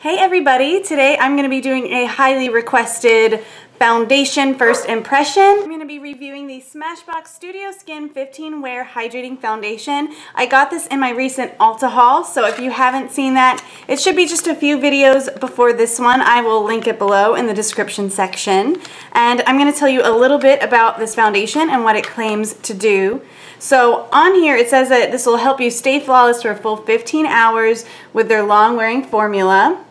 Hey everybody, today I'm going to be doing a highly requested foundation first impression. I'm going to be reviewing the Smashbox Studio Skin 15 Wear Hydrating Foundation. I got this in my recent Ulta haul, so if you haven't seen that, it should be just a few videos before this one. I will link it below in the description section. And I'm going to tell you a little bit about this foundation and what it claims to do. So on here it says that this will help you stay flawless for a full 15 hours with their long wearing formula.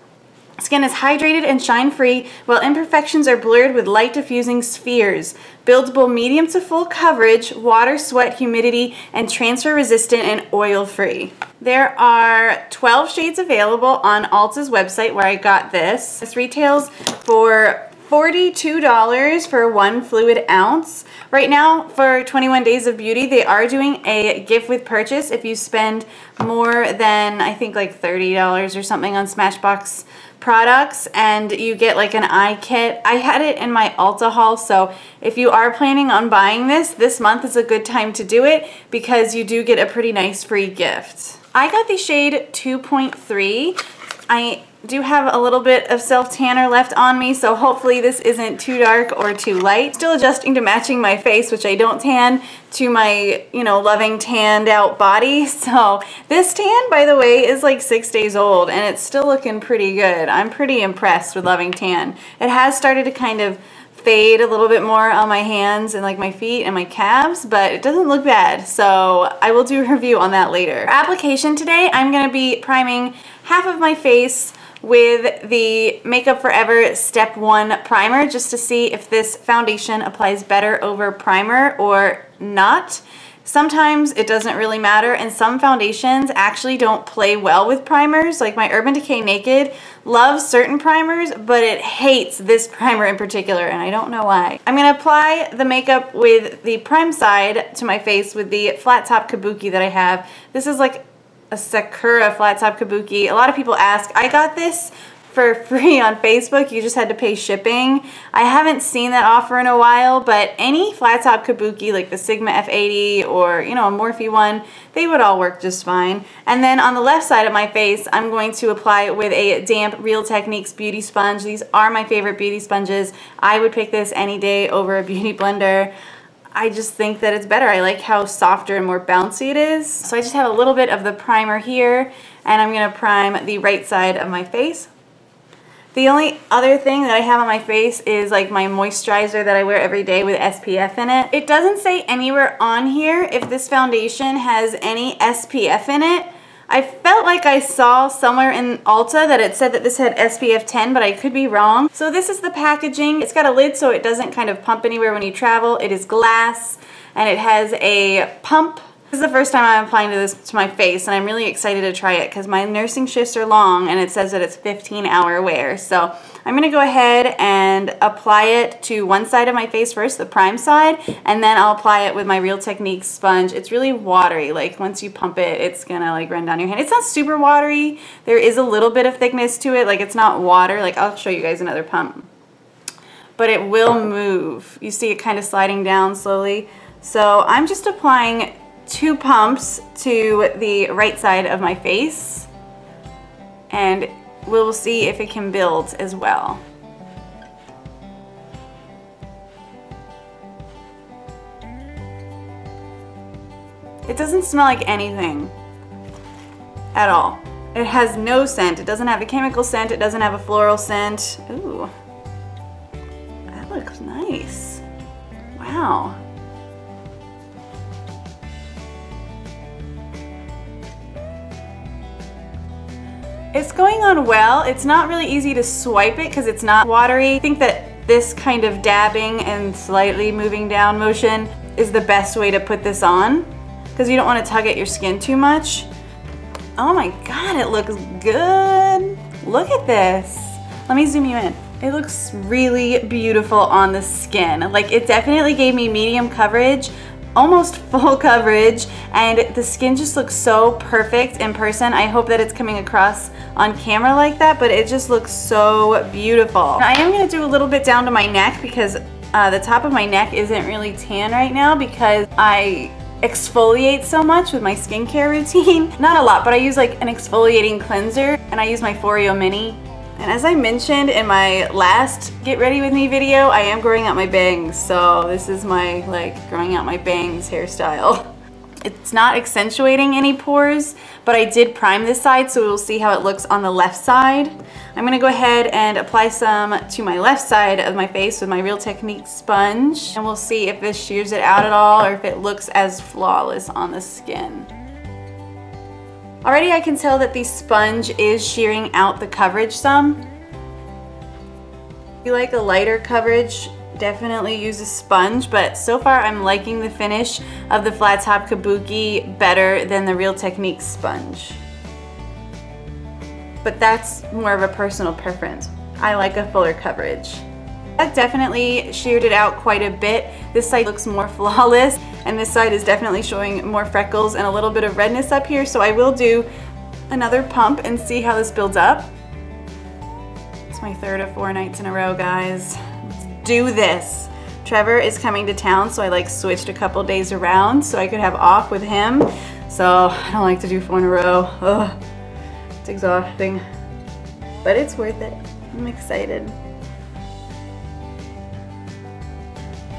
Skin is hydrated and shine-free, while imperfections are blurred with light diffusing spheres. Buildable medium to full coverage, water, sweat, humidity, and transfer resistant and oil-free. There are 12 shades available on Ulta's website where I got this. This retails for $42 for 1 fluid ounce. Right now, for 21 Days of Beauty, they are doing a gift with purchase if you spend more than, I think, like $30 or something on Smashbox products, and you get like an eye kit. I had it in my Ulta haul, so if you are planning on buying this month is a good time to do it because you do get a pretty nice free gift. I got the shade 2.3. I do have a little bit of self-tanner left on me, so hopefully this isn't too dark or too light. Still adjusting to matching my face, which I don't tan, to my, loving tanned out body. So this tan, by the way, is like 6 days old and it's still looking pretty good. I'm pretty impressed with Loving Tan. It has started to kind of fade a little bit more on my hands and like my feet and my calves, but it doesn't look bad, so I will do a review on that later. For application today, I'm going to be priming half of my face with the Makeup Forever Step 1 primer just to see if this foundation applies better over primer or not. Sometimes it doesn't really matter, and some foundations actually don't play well with primers. Like my Urban Decay Naked loves certain primers, but it hates this primer in particular, and I don't know why. I'm going to apply the makeup with the prime side to my face with the flat top kabuki that I have. This is like a Sakura flat top kabuki. A lot of people ask. I got this for free on Facebook. You just had to pay shipping. I haven't seen that offer in a while, but any flat top kabuki like the Sigma F80 or a Morphe one, they would all work just fine. And then on the left side of my face, I'm going to apply with a damp Real Techniques beauty sponge. These are my favorite beauty sponges. I would pick this any day over a beauty blender. I just think that it's better. I like how softer and more bouncy it is. So I just have a little bit of the primer here, and I'm going to prime the right side of my face. The only other thing that I have on my face is like my moisturizer that I wear every day with SPF in it. It doesn't say anywhere on here if this foundation has any SPF in it. I felt like I saw somewhere in Ulta that it said that this had SPF 10, but I could be wrong. So this is the packaging. It's got a lid so it doesn't kind of pump anywhere when you travel. It is glass and it has a pump. This is the first time I'm applying this to my face, and I'm really excited to try it because my nursing shifts are long and it says that it's 15-hour wear. So I'm going to go ahead and apply it to one side of my face first, the prime side, and then I'll apply it with my Real Techniques sponge. It's really watery. Like once you pump it, it's going to like run down your hand. It's not super watery. There is a little bit of thickness to it. Like it's not water. Like I'll show you guys another pump. But it will move. You see it kind of sliding down slowly. So I'm just applying 2 pumps to the right side of my face, and we'll see if it can build as well. It doesn't smell like anything at all. It has no scent. It doesn't have a chemical scent. It doesn't have a floral scent. Ooh, that looks nice. Wow. It's going on well. It's not really easy to swipe it because it's not watery. I think that this kind of dabbing and slightly moving down motion is the best way to put this on because you don't want to tug at your skin too much. Oh my God, it looks good. Look at this. Let me zoom you in. It looks really beautiful on the skin. Like it definitely gave me medium coverage, almost full coverage, and the skin just looks so perfect in person. I hope that it's coming across on camera like that, but it just looks so beautiful. Now, I am going to do a little bit down to my neck because the top of my neck isn't really tan right now because I exfoliate so much with my skincare routine. Not a lot, but I use like an exfoliating cleanser, and I use my Foreo Mini And as I mentioned in my last Get Ready With Me video, I am growing out my bangs. So this is my like growing out my bangs hairstyle. It's not accentuating any pores, but I did prime this side, so we'll see how it looks on the left side. I'm gonna go ahead and apply some to my left side of my face with my Real Technique sponge, and we'll see if this shears it out at all or if it looks as flawless on the skin. Already I can tell that the sponge is shearing out the coverage some. If you like a lighter coverage, definitely use a sponge, but so far I'm liking the finish of the flat top kabuki better than the Real Technique sponge. But that's more of a personal preference. I like a fuller coverage. That definitely sheared it out quite a bit. This side looks more flawless, and this side is definitely showing more freckles and a little bit of redness up here, so I will do another pump and see how this builds up. It's my 3rd of 4 nights in a row, guys. Let's do this. Trevor is coming to town, so I like switched a couple days around so I could have off with him. So I don't like to do 4 in a row. Ugh, it's exhausting, but it's worth it. I'm excited.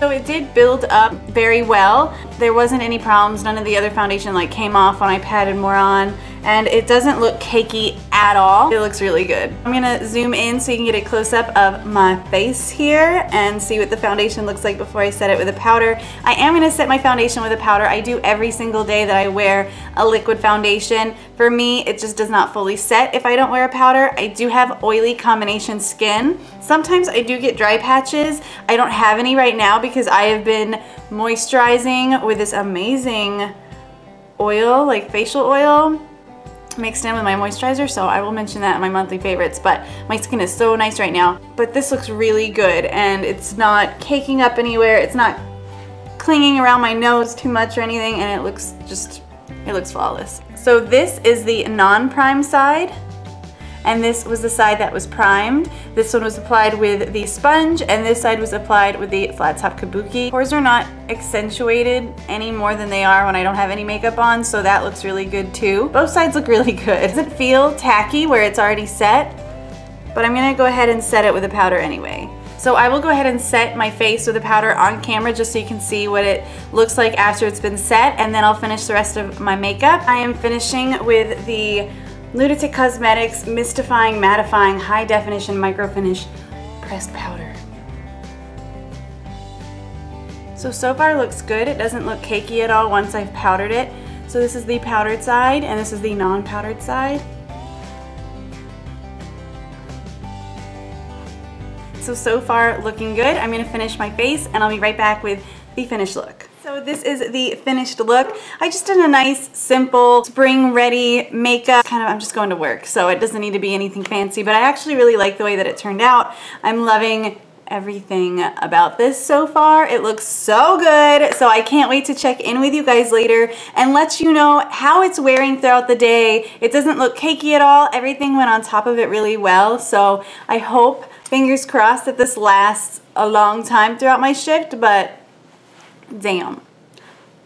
So it did build up very well. There wasn't any problems. None of the other foundation like came off when I patted more on, and it doesn't look cakey at all. It looks really good. I'm gonna zoom in so you can get a close-up of my face here and see what the foundation looks like before I set it with a powder. I am gonna set my foundation with a powder. I do every single day that I wear a liquid foundation. For me, it just does not fully set if I don't wear a powder. I do have oily combination skin. Sometimes I do get dry patches. I don't have any right now because I have been moisturizing with this amazing oil, like facial oil, mixed in with my moisturizer, so I will mention that in my monthly favorites. But my skin is so nice right now. But this looks really good, and it's not caking up anywhere. It's not clinging around my nose too much or anything, and it looks flawless. So this is the non-prime side, and this was the side that was primed. This one was applied with the sponge, and this side was applied with the flat top kabuki. Pores are not accentuated any more than they are when I don't have any makeup on, so that looks really good too. Both sides look really good. It doesn't feel tacky where it's already set, but I'm gonna go ahead and set it with a powder anyway. So I will go ahead and set my face with a powder on camera just so you can see what it looks like after it's been set, and then I'll finish the rest of my makeup. I am finishing with the Lunatic Cosmetics Mystifying Mattifying High Definition Micro Finish Pressed Powder. So far looks good. It doesn't look cakey at all once I've powdered it. So this is the powdered side, and this is the non-powdered side. So far looking good. I'm gonna finish my face, and I'll be right back with the finished look. So this is the finished look. I just did a nice, simple, spring-ready makeup. I'm just going to work, so it doesn't need to be anything fancy, but I actually really like the way that it turned out. I'm loving everything about this so far. It looks so good, so I can't wait to check in with you guys later and let you know how it's wearing throughout the day. It doesn't look cakey at all. Everything went on top of it really well, so I hope, fingers crossed, that this lasts a long time throughout my shift, but damn,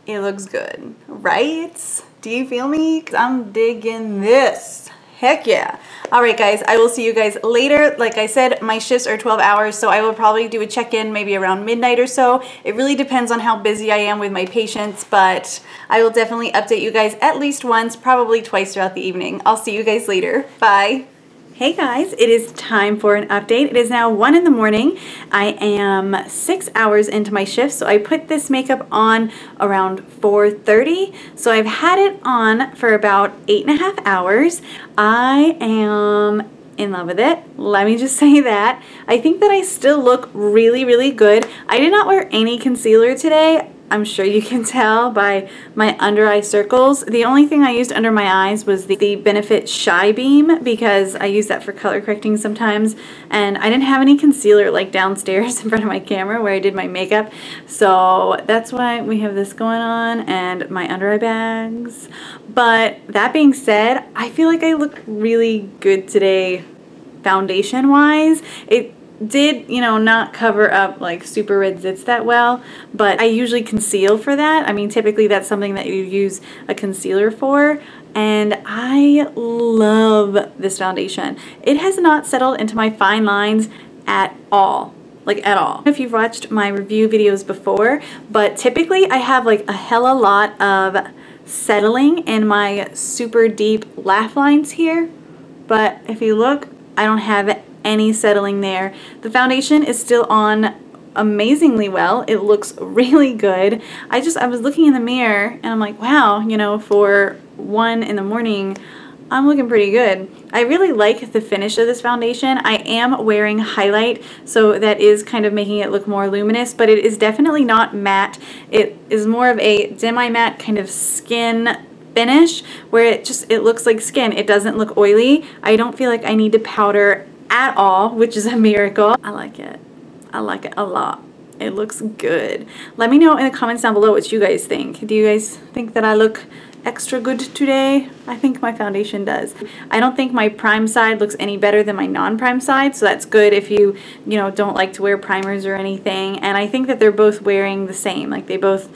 it looks good, right? Do you feel me? 'Cause I'm digging this. Heck yeah. All right, guys, I will see you guys later. Like I said, my shifts are 12 hours, so I will probably do a check-in maybe around midnight or so. It really depends on how busy I am with my patients, but I will definitely update you guys at least once, probably twice throughout the evening. I'll see you guys later. Bye. Hey guys, it is time for an update. It is now 1 in the morning. I am 6 hours into my shift, so I put this makeup on around 4:30. So I've had it on for about 8.5 hours. I am in love with it. Let me just say that. I think that I still look really, really good. I did not wear any concealer today. I'm sure you can tell by my under eye circles. The only thing I used under my eyes was the Benefit Shy Beam, because I use that for color correcting sometimes, and I didn't have any concealer like downstairs in front of my camera where I did my makeup, so that's why we have this going on and my under eye bags. But that being said, I feel like I look really good today foundation wise. It did, you know, not cover up like super red zits that well, but I usually conceal for that. I mean, typically that's something that you use a concealer for, and I love this foundation. It has not settled into my fine lines at all. Like at all. If you've watched my review videos before, but typically I have like a hella lot of settling in my super deep laugh lines here, but if you look, I don't have any settling there. The foundation is still on amazingly well. It looks really good. I was looking in the mirror and I'm like, wow, you know, for 1 in the morning, I'm looking pretty good. I really like the finish of this foundation. I am wearing highlight, so that is kind of making it look more luminous, but it is definitely not matte. It is more of a demi-matte kind of skin finish where it looks like skin. It doesn't look oily. I don't feel like I need to powder at all, which is a miracle. I like it. I like it a lot. It looks good. Let me know in the comments down below what you guys think. Do you guys think that I look extra good today? I think my foundation does. I don't think my prime side looks any better than my non-prime side, so that's good if you don't like to wear primers or anything. And I think that they're both wearing the same. Like both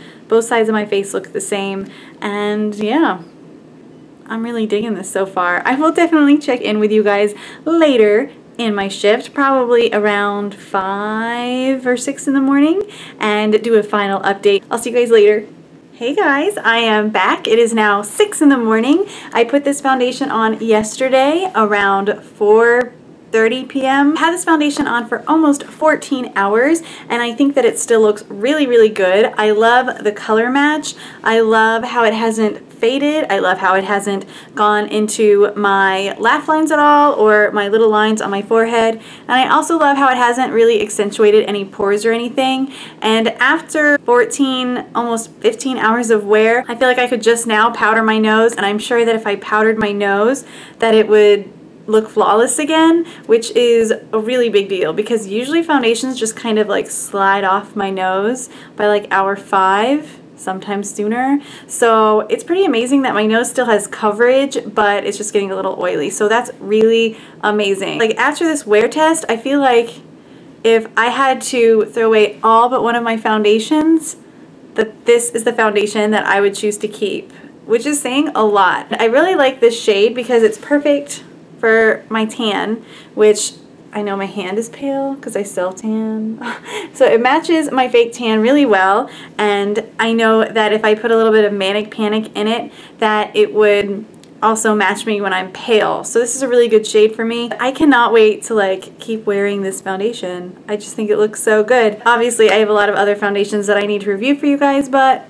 sides of my face look the same. And yeah, I'm really digging this so far. I will definitely check in with you guys later in my shift, probably around 5 or 6 in the morning, and do a final update. I'll see you guys later. Hey guys, I am back. It is now 6 in the morning. I put this foundation on yesterday around 4:30 p.m. I had this foundation on for almost 14 hours, and I think that it still looks really, really good. I love the color match. I love how it hasn't faded. I love how it hasn't gone into my laugh lines at all or my little lines on my forehead. And I also love how it hasn't really accentuated any pores or anything. And after 14, almost 15 hours of wear, I feel like I could just now powder my nose, and I'm sure that if I powdered my nose that it would look flawless again, which is a really big deal because usually foundations just kind of like slide off my nose by like hour 5, sometimes sooner. So it's pretty amazing that my nose still has coverage, but it's just getting a little oily. So that's really amazing. Like after this wear test, I feel like if I had to throw away all but one of my foundations, that this is the foundation that I would choose to keep, which is saying a lot. I really like this shade because it's perfect for my tan, which I know my hand is pale because I self-tan. So it matches my fake tan really well, and I know that if I put a little bit of Manic Panic in it, that it would also match me when I'm pale. So this is a really good shade for me. I cannot wait to like keep wearing this foundation. I just think it looks so good. Obviously, I have a lot of other foundations that I need to review for you guys, but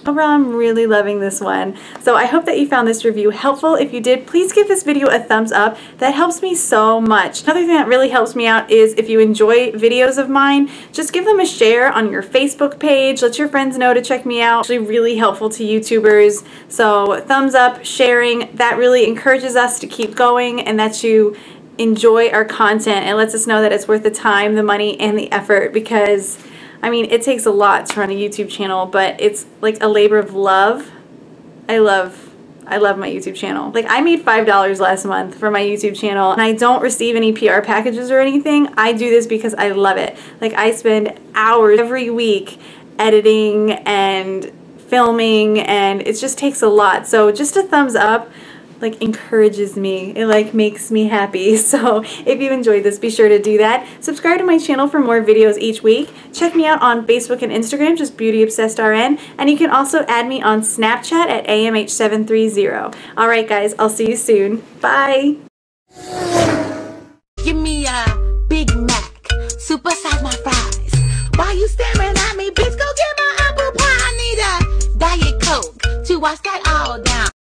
overall, I'm really loving this one. So I hope that you found this review helpful. If you did, please give this video a thumbs up. That helps me so much. Another thing that really helps me out is if you enjoy videos of mine, just give them a share on your Facebook page. Let your friends know to check me out. It's actually really helpful to YouTubers. So thumbs up, sharing, that really encourages us to keep going and that you enjoy our content. It lets us know that it's worth the time, the money, and the effort because I mean, it takes a lot to run a YouTube channel, but it's like a labor of love. I love my YouTube channel. Like I made $5 last month for my YouTube channel, and I don't receive any PR packages or anything. I do this because I love it. Like I spend hours every week editing and filming, and it just takes a lot. So just a thumbs up like encourages me. It like makes me happy. So if you enjoyed this, be sure to do that. Subscribe to my channel for more videos each week. Check me out on Facebook and Instagram, just BeautyObsessedRN, and you can also add me on Snapchat at AMH730. Alright guys, I'll see you soon. Bye! Give me a Big Mac, supersize my fries. Why you staring at me, bitch? Go get my apple pie. I need a Diet Coke to wash that